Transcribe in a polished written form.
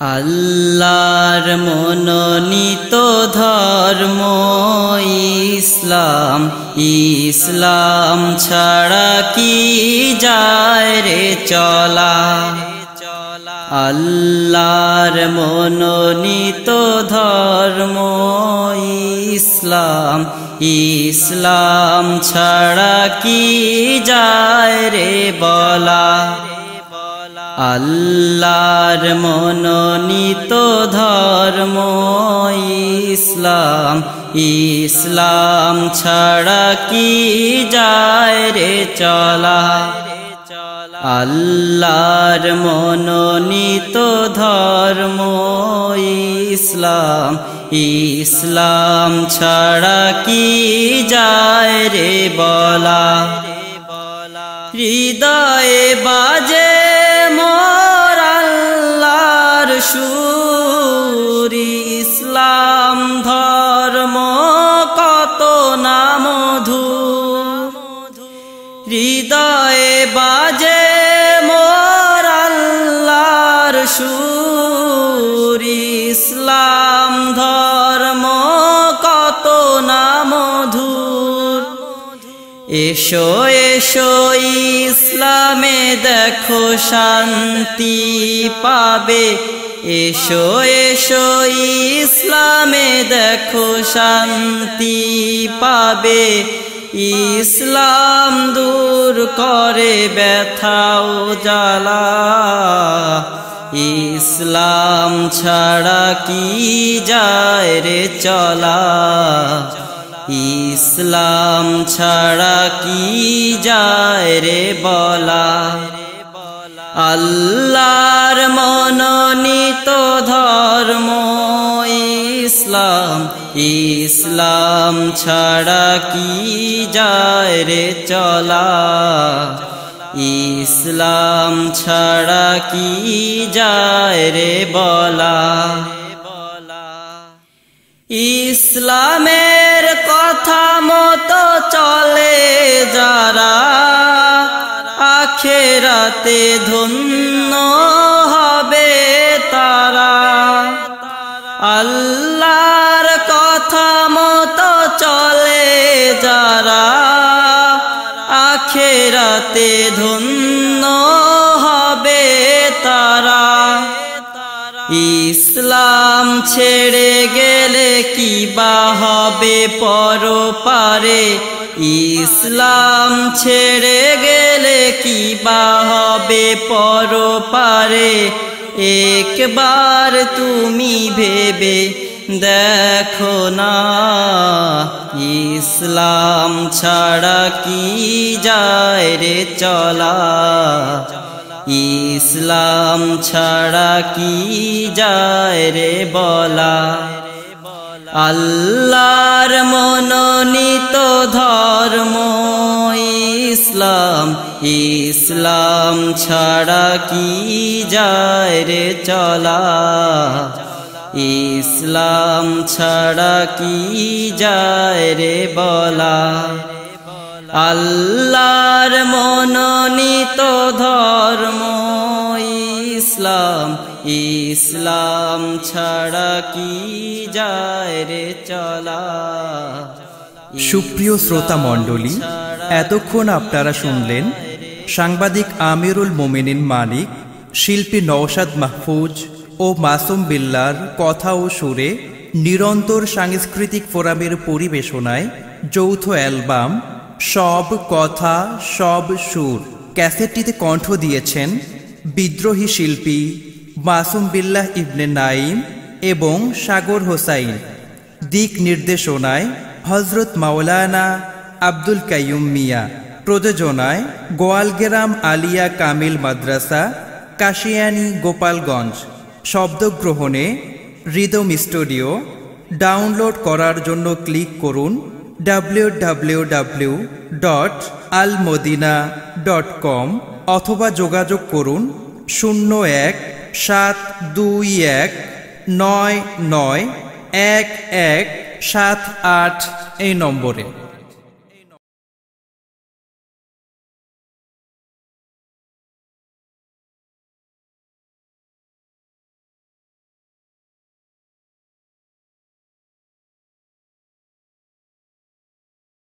আল্লাহর মনোনীত ধর্ম ইসলাম, ইসলাম ছাড়া কি যায় রে চলা। আল্লাহর মনোনীত ধর্ম ইসলাম, ইসলাম ছাড়া কি যায় রে বলা। আল্লাহর মনোনীত ধর্ম ইসলাম, ইসলাম ছাড়া কি যায় রে চলা। আল্লাহর মনোনীত ধর্ম ইসলাম, ইসলাম ছাড়া কি যায় রে বলা। হৃদয়ে বাজে মোর আল্লাহর সুর, ইসলাম ধর্ম কত না মধুর। হৃদয়ে বাজে মোর আল্লাহর সুর, ইসলাম ধর্ম কত না মধুর। এসো এসো ইসলামে দেখো শান্তি পাবে, এসো এসো ইসলামে দেখো শান্তি পাবে। ইসলাম দূর করে ব্যথা ও জ্বালা, ইসলাম ছাড়া কি যায় রে চলা। ইসলাম ছাড়া কি যায় রে বলা। আল্লাহর মনোনীত ধর্ম ইসলাম, ইসলাম ছাড়া কি যায় রে চলা। ইসলাম ছাড়া কি যায় রে বলা। ইসলামের কথা মতো চলে যারা, আখিরাতে ধন্য হবে তারা। আল্লাহর কথা মতো চলে যারা, আখিরাতে ধন্য হবে তারা। ইসলাম ছেড়ে গেলে কি বা হবে পরপারে, ইসলাম ছেড়ে গেলে কি বা হবে পরপারে। একবার তুমি ভেবে দেখো না, ইসলাম ছাড়া কি যায় রে চলা। ইসলাম ছাড়া কি যায় রে বলা। আল্লাহর মনোনীত ধর্ম ইসলাম, ইসলাম ছাড়া কি যায় রে চলা। ইসলাম ছাড়া কি যায় রে বলা। আল্লাহর মনোনীত ধর্ম ইসলাম, ইসলাম ছাড়া কি যায় রে চলা। সুপ্রিয় শ্রোতা মণ্ডলী, এতক্ষণ আপনারা শুনলেন সাংবাদিক আমিরুল মোমিনিন মানিক, শিল্পী নওশাদ মাহফুজ ও মাসুম বিল্লার কথা ও সুরে নিরন্তর সাংস্কৃতিক ফোরামের পরিবেশনায় যৌথ অ্যালবাম সব কথা সব সুর ক্যাসেটটিতে কণ্ঠ দিয়েছেন বিদ্রোহী শিল্পী মাসুম বিল্লাহ ইবনে নাইম এবং সাগর হোসাইন। দিক নির্দেশনায় হজরত মাওলানা আব্দুল কাইয়ুম মিয়া। প্রযোজনায় গোয়ালগ্রাম আলিয়া কামিল মাদ্রাসা, কাশিয়ানী, গোপালগঞ্জ। শব্দগ্রহণে রিদম স্টুডিও। ডাউনলোড করার জন্য ক্লিক করুন www.almodina.com অথবা যোগাযোগ করুন 01-721-99-1178 এই নম্বরে।